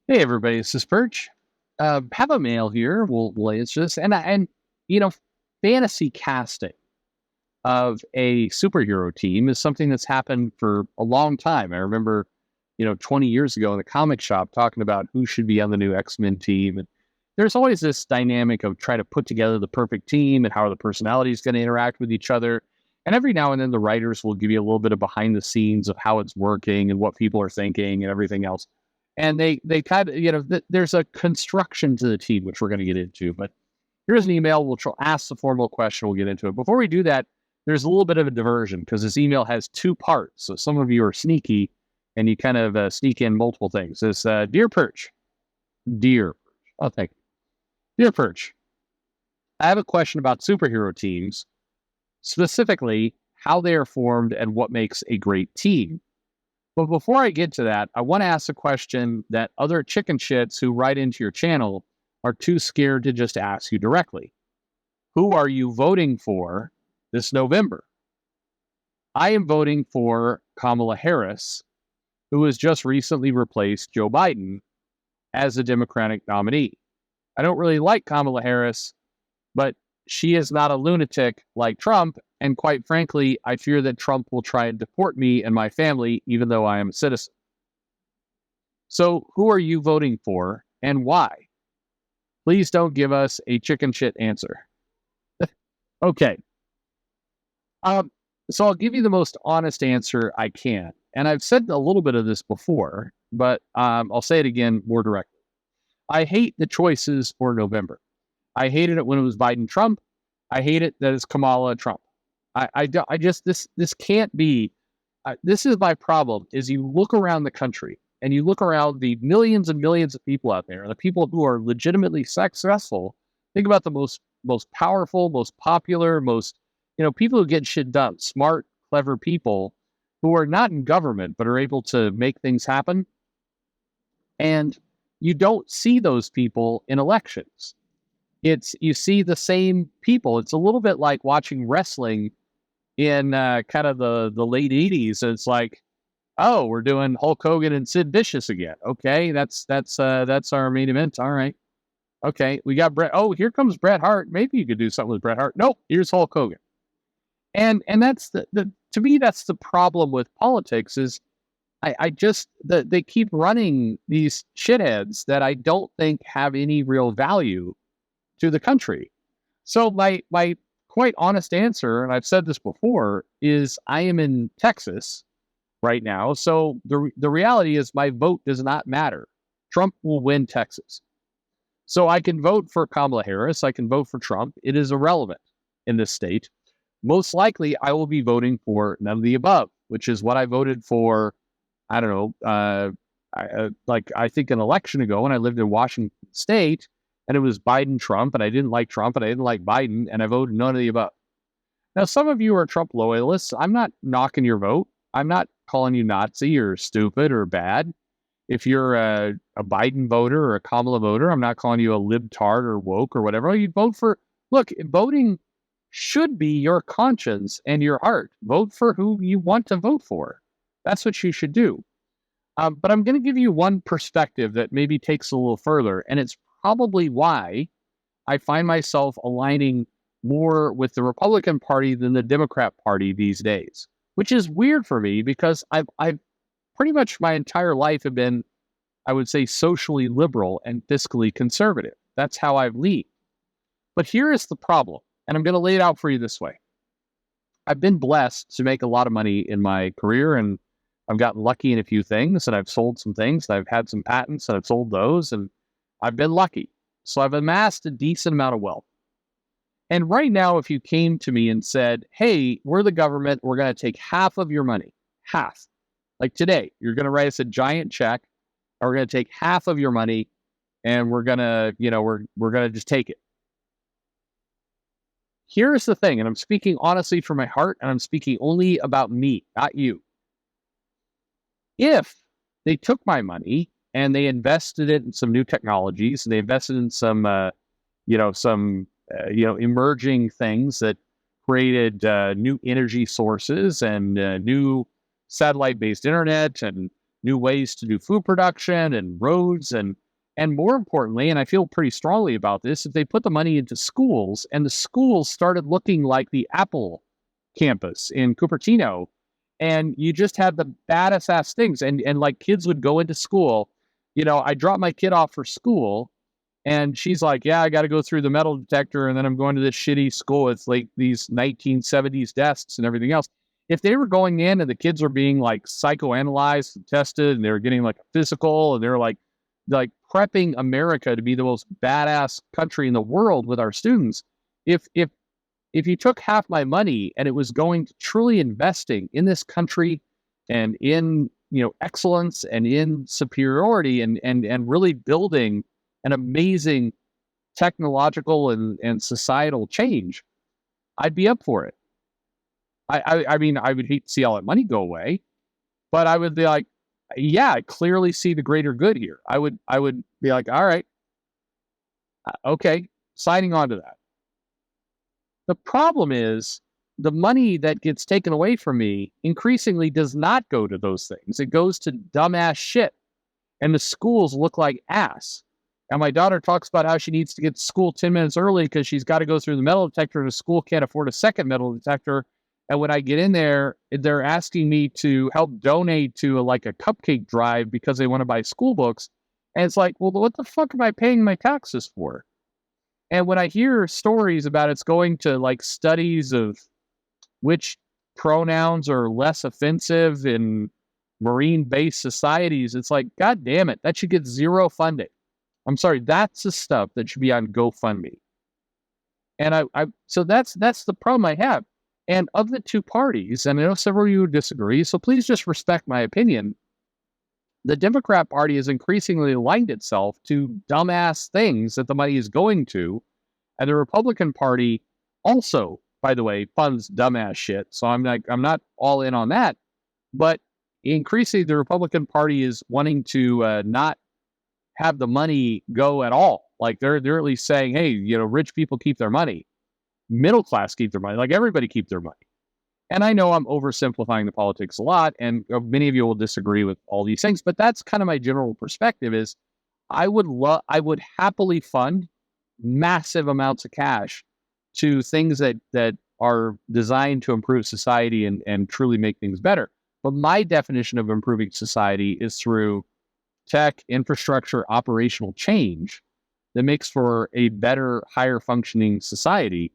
Hey everybody, this is Perch. Have a mail here. We'll answer this, and you know, fantasy casting of a superhero team is something that's happened for a long time. I remember, 20 years ago in the comic shop talking about who should be on the new X-Men team, and there's always this dynamic of trying to put together the perfect team and how the personality is going to interact with each other. And every now and then, the writers will give you a little bit of behind the scenes of how it's working and what people are thinking and everything else. And they kind of, there's a construction to the team, which we're going to get into. But here's an email. We'll ask the formal question. We'll get into it. Before we do that, there's a little bit of a diversion because this email has two parts. So some of you are sneaky and you kind of sneak in multiple things. It's Dear Perch. Dear Perch. Oh, thank you. Dear Perch, I have a question about superhero teams, specifically how they are formed and what makes a great team. But before I get to that, I want to ask a question that other chicken shits who write into your channel are too scared to just ask you directly. Who are you voting for this November? I am voting for Kamala Harris, who has just recently replaced Joe Biden as a Democratic nominee. I don't really like Kamala Harris, but she is not a lunatic like Trump. And quite frankly, I fear that Trump will try and deport me and my family, even though I am a citizen. So who are you voting for and why? Please don't give us a chicken shit answer. Okay. So I'll give you the most honest answer I can. And I've said a little bit of this before, but I'll say it again more directly. I hate the choices for November. I hated it when it was Biden Trump. I hate it that it's Kamala Trump. I just this can't be. This is my problem. Is you look around the country and you look around the millions and millions of people out there, and the people who are legitimately successful. Think about the most powerful, most popular, most people who get shit done. Smart, clever people who are not in government but are able to make things happen. And you don't see those people in elections. You see the same people. It's a little bit like watching wrestling in kind of the late 80s. It's like, oh, we're doing Hulk Hogan and Sid Vicious again. Okay, that's our main event. All right. Okay, we got Bret. Oh, here comes Bret Hart. Maybe you could do something with Bret Hart. Nope, here's Hulk Hogan. And that's the to me that's the problem with politics is I just they keep running these shitheads that I don't think have any real value to the country. So my quite honest answer, and I've said this before, is I am in Texas right now. So the reality is my vote does not matter. Trump will win Texas. So I can vote for Kamala Harris. I can vote for Trump. It is irrelevant in this state. Most likely, I will be voting for none of the above, which is what I voted for. I don't know. I think an election ago when I lived in Washington State, and it was Biden Trump, and I didn't like Trump, and I didn't like Biden, and I voted none of the above. Now, some of you are Trump loyalists. I'm not knocking your vote. I'm not calling you Nazi or stupid or bad. If you're a Biden voter or a Kamala voter, I'm not calling you a libtard or woke or whatever. You vote for, look, voting should be your conscience and your heart. Vote for who you want to vote for. That's what you should do. But I'm going to give you one perspective that maybe takes a little further, and it's probably why I find myself aligning more with the Republican Party than the Democrat Party these days, which is weird for me because I've pretty much my entire life have been, I would say, socially liberal and fiscally conservative. That's how I've leaned. But here is the problem, and I'm going to lay it out for you this way. I've been blessed to make a lot of money in my career, and I've gotten lucky in a few things, and I've sold some things, and I've had some patents, and I've sold those, and I've been lucky. So I've amassed a decent amount of wealth. And right now, if you came to me and said, hey, we're the government, we're going to take half of your money, half. Like today, you're going to write us a giant check, and we're going to take half of your money, and we're going to, we're going to just take it. Here's the thing, and I'm speaking honestly from my heart, and I'm speaking only about me, not you. If they took my money and they invested it in some new technologies, and they invested in some, emerging things that created new energy sources and new satellite-based internet and new ways to do food production and roads and more importantly, and I feel pretty strongly about this, if they put the money into schools and the schools started looking like the Apple campus in Cupertino, and you just had the baddest ass things, and like kids would go into school. I dropped my kid off for school, and she's like, "Yeah, I got to go through the metal detector, and then I'm going to this shitty school with like these 1970s desks and everything else." If they were going in and the kids were being like psychoanalyzed and tested, and they were getting like a physical, and they're like prepping America to be the most badass country in the world with our students, if you took half my money and it was going to truly investing in this country and in excellence and in superiority and really building an amazing technological and societal change, I'd be up for it. I mean, I would hate to see all that money go away, but I would be like, yeah, I clearly see the greater good here. I would be like, all right, okay, signing on to that. The problem is the money that gets taken away from me increasingly does not go to those things. It goes to dumbass shit. And the schools look like ass. And my daughter talks about how she needs to get to school 10 minutes early because she's got to go through the metal detector and the school can't afford a second metal detector. And when I get in there, they're asking me to help donate to a cupcake drive because they want to buy school books. And it's like, well, what the fuck am I paying my taxes for? And when I hear stories about it's going to studies of which pronouns are less offensive in marine-based societies, it's like, God damn it, that should get zero funding. I'm sorry, that's the stuff that should be on GoFundMe. And so that's the problem I have. And of the two parties, and I know several of you disagree, so please just respect my opinion. The Democrat Party has increasingly aligned itself to dumbass things that the money is going to. And the Republican Party also, by the way, funds dumbass shit. So I'm not all in on that. But increasingly, the Republican Party is wanting to not have the money go at all. Like they're at least saying, hey, rich people keep their money. Middle class keep their money. Like everybody keep their money. And I know I'm oversimplifying the politics a lot, and many of you will disagree with all these things, but that's kind of my general perspective is I would happily fund massive amounts of cash to things that are designed to improve society and truly make things better. But my definition of improving society is through tech, infrastructure, operational change that makes for a better, higher functioning society.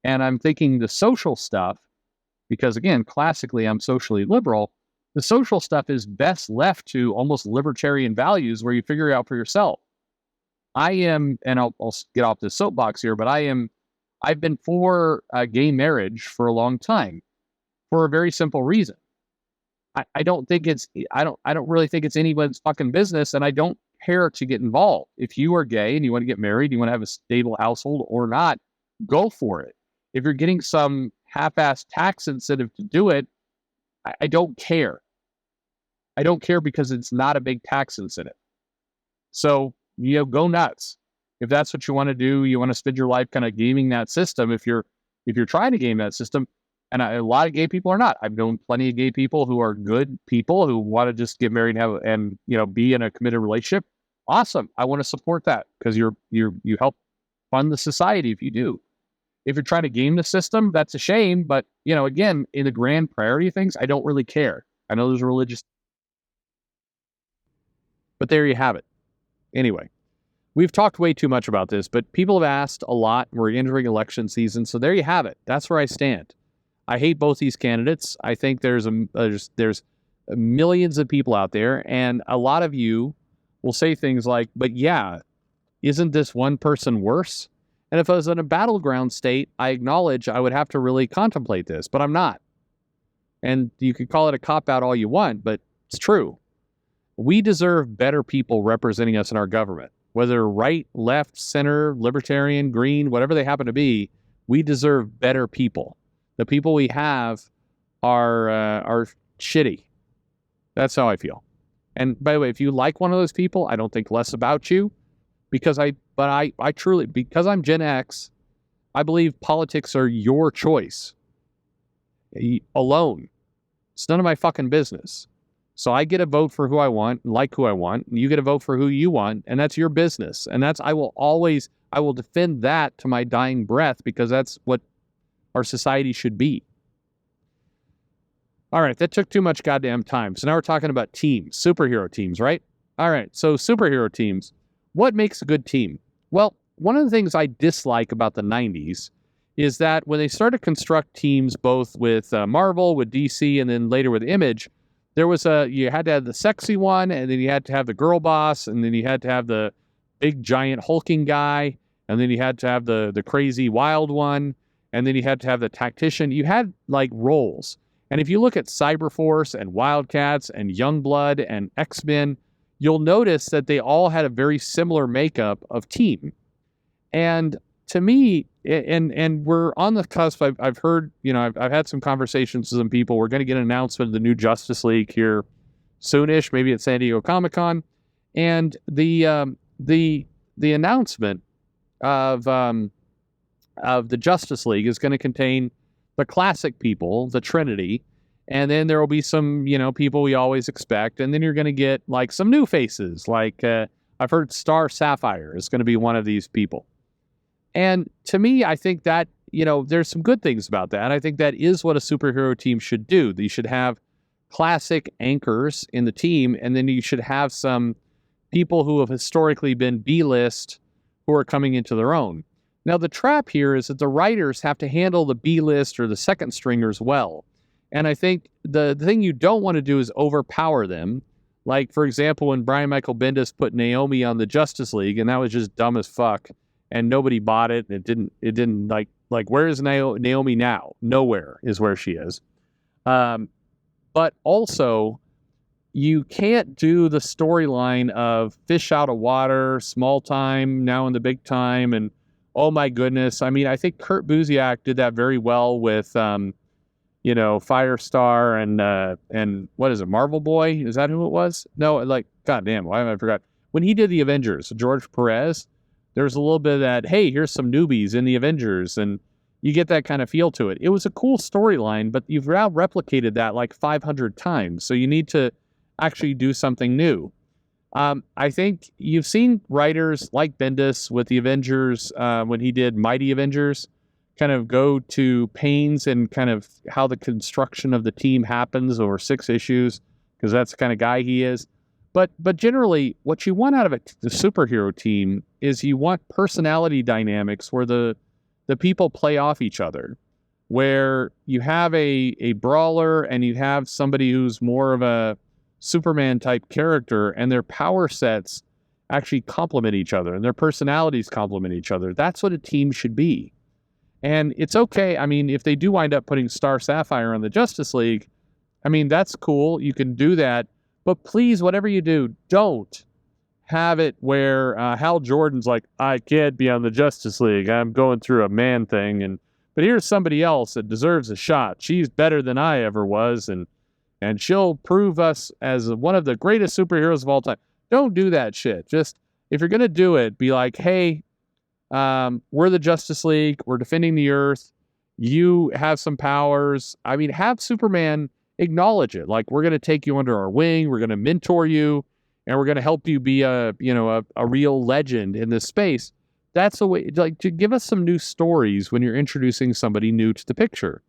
And I'm thinking the social stuff, because again, classically, I'm socially liberal. The social stuff is best left to almost libertarian values where you figure it out for yourself. I am, and I'll get off this soapbox here, but I've been for gay marriage for a long time for a very simple reason. I don't really think it's anyone's fucking business, and I don't care to get involved. If you are gay and you want to get married, you want to have a stable household or not, go for it. If you're getting some half-assed tax incentive to do it, I don't care. I don't care because it's not a big tax incentive. So, go nuts. If that's what you want to do, you want to spend your life kind of gaming that system. If you're trying to game that system, and a lot of gay people are not. I've known plenty of gay people who are good people who want to just get married and be in a committed relationship. Awesome. I want to support that because you help fund the society if you do. If you're trying to game the system, that's a shame. But, again, in the grand priority of things, I don't really care. I know there's a religious, but there you have it. Anyway, we've talked way too much about this, but people have asked a lot. We're entering election season. So there you have it. That's where I stand. I hate both these candidates. I think there's millions of people out there, and a lot of you will say things like, but yeah, isn't this one person worse? And if I was in a battleground state, I acknowledge I would have to really contemplate this, but I'm not. And you could call it a cop-out all you want, but it's true. We deserve better people representing us in our government. Whether right, left, center, libertarian, green, whatever they happen to be, we deserve better people. The people we have are shitty. That's how I feel. And by the way, if you like one of those people, I don't think less about you because I truly, because I'm Gen X, I believe politics are your choice alone. It's none of my fucking business. So I get to vote for who I want, like who I want, and you get to vote for who you want, and that's your business. And I will defend that to my dying breath, because that's what our society should be. All right, that took too much goddamn time. So now we're talking about teams, superhero teams, right? All right, so superhero teams. What makes a good team? Well, one of the things I dislike about the 90s is that when they started to construct teams both with Marvel, with DC, and then later with Image, you had to have the sexy one, and then you had to have the girl boss, and then you had to have the big giant hulking guy, and then you had to have the crazy wild one, and then you had to have the tactician. You had like roles. And if you look at Cyberforce and Wildcats and Youngblood and X-Men, you'll notice that they all had a very similar makeup of team. And to me, and we're on the cusp. I've heard, I've had some conversations with some people. We're going to get an announcement of the new Justice League here soonish, maybe at San Diego Comic-Con. And the announcement of the Justice League is going to contain the classic people, the Trinity, and then there will be some, people we always expect, and then you're going to get like some new faces. Like I've heard Star Sapphire is going to be one of these people. And to me, I think that, there's some good things about that. I think that is what a superhero team should do. You should have classic anchors in the team, and then you should have some people who have historically been B-list who are coming into their own. Now, the trap here is that the writers have to handle the B-list or the second stringers well. And I think the thing you don't want to do is overpower them. Like, for example, when Brian Michael Bendis put Naomi on the Justice League, and that was just dumb as fuck, and nobody bought it, and it didn't like where is Naomi now? Nowhere is where she is. But also, you can't do the storyline of fish out of water, small time, now in the big time, and oh my goodness. I mean, I think Kurt Busiek did that very well with, Firestar and what is it, Marvel Boy? Is that who it was? No, like, goddamn, why have I forgot? When he did the Avengers, George Perez, there's a little bit of that, hey, here's some newbies in the Avengers, and you get that kind of feel to it. It was a cool storyline, but you've now replicated that like 500 times, so you need to actually do something new. I think you've seen writers like Bendis with the Avengers, when he did Mighty Avengers, kind of go to pains and kind of how the construction of the team happens over 6 issues, because that's the kind of guy he is. But generally, what you want out of the superhero team is you want personality dynamics where the people play off each other, where you have a brawler and you have somebody who's more of a Superman type character, and their power sets actually complement each other and their personalities complement each other. That's what a team should be. And it's okay. I mean, if they do wind up putting Star Sapphire on the Justice League, I mean, that's cool. You can do that. But please, whatever you do, don't have it where Hal Jordan's like, I can't be on the Justice League. I'm going through a man thing. But here's somebody else that deserves a shot. She's better than I ever was. And she'll prove us as one of the greatest superheroes of all time. Don't do that shit. Just, if you're going to do it, be like, hey, we're the Justice League. We're defending the Earth. You have some powers. I mean, have Superman acknowledge it. Like, we're going to take you under our wing. We're going to mentor you, and we're going to help you be a real legend in this space. That's the way, like, to give us some new stories when you're introducing somebody new to the picture.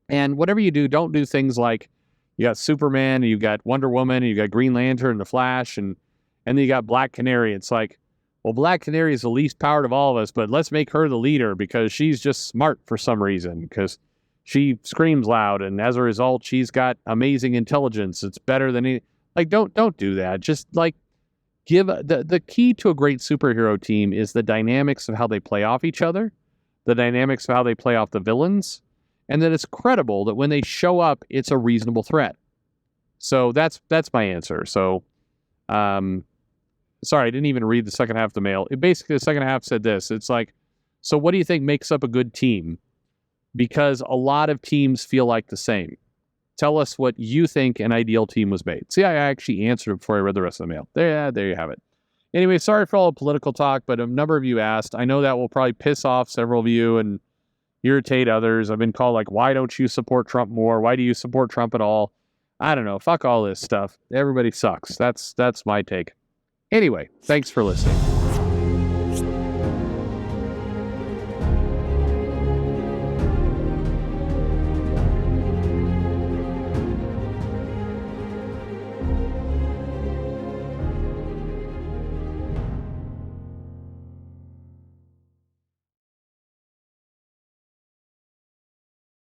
And whatever you do, don't do things like, you got Superman, and you got Wonder Woman, and you got Green Lantern, and the Flash, and then you got Black Canary. It's like, well, Black Canary is the least powered of all of us, but let's make her the leader because she's just smart for some reason, because she screams loud, and as a result, she's got amazing intelligence. It's better than any. Like, don't do that. Just like give the key to a great superhero team is the dynamics of how they play off each other, the dynamics of how they play off the villains, and that it's credible that when they show up, it's a reasonable threat. So that's my answer. So, sorry, I didn't even read the second half of the mail. Basically, the second half said this. It's like, so what do you think makes up a good team? Because a lot of teams feel like the same. Tell us what you think an ideal team was made. See, I actually answered it before I read the rest of the mail. There you have it. Anyway, sorry for all the political talk, but a number of you asked. I know that will probably piss off several of you and irritate others. I've been called like, why don't you support Trump more? Why do you support Trump at all? I don't know. Fuck all this stuff. Everybody sucks. That's my take. Anyway, thanks for listening.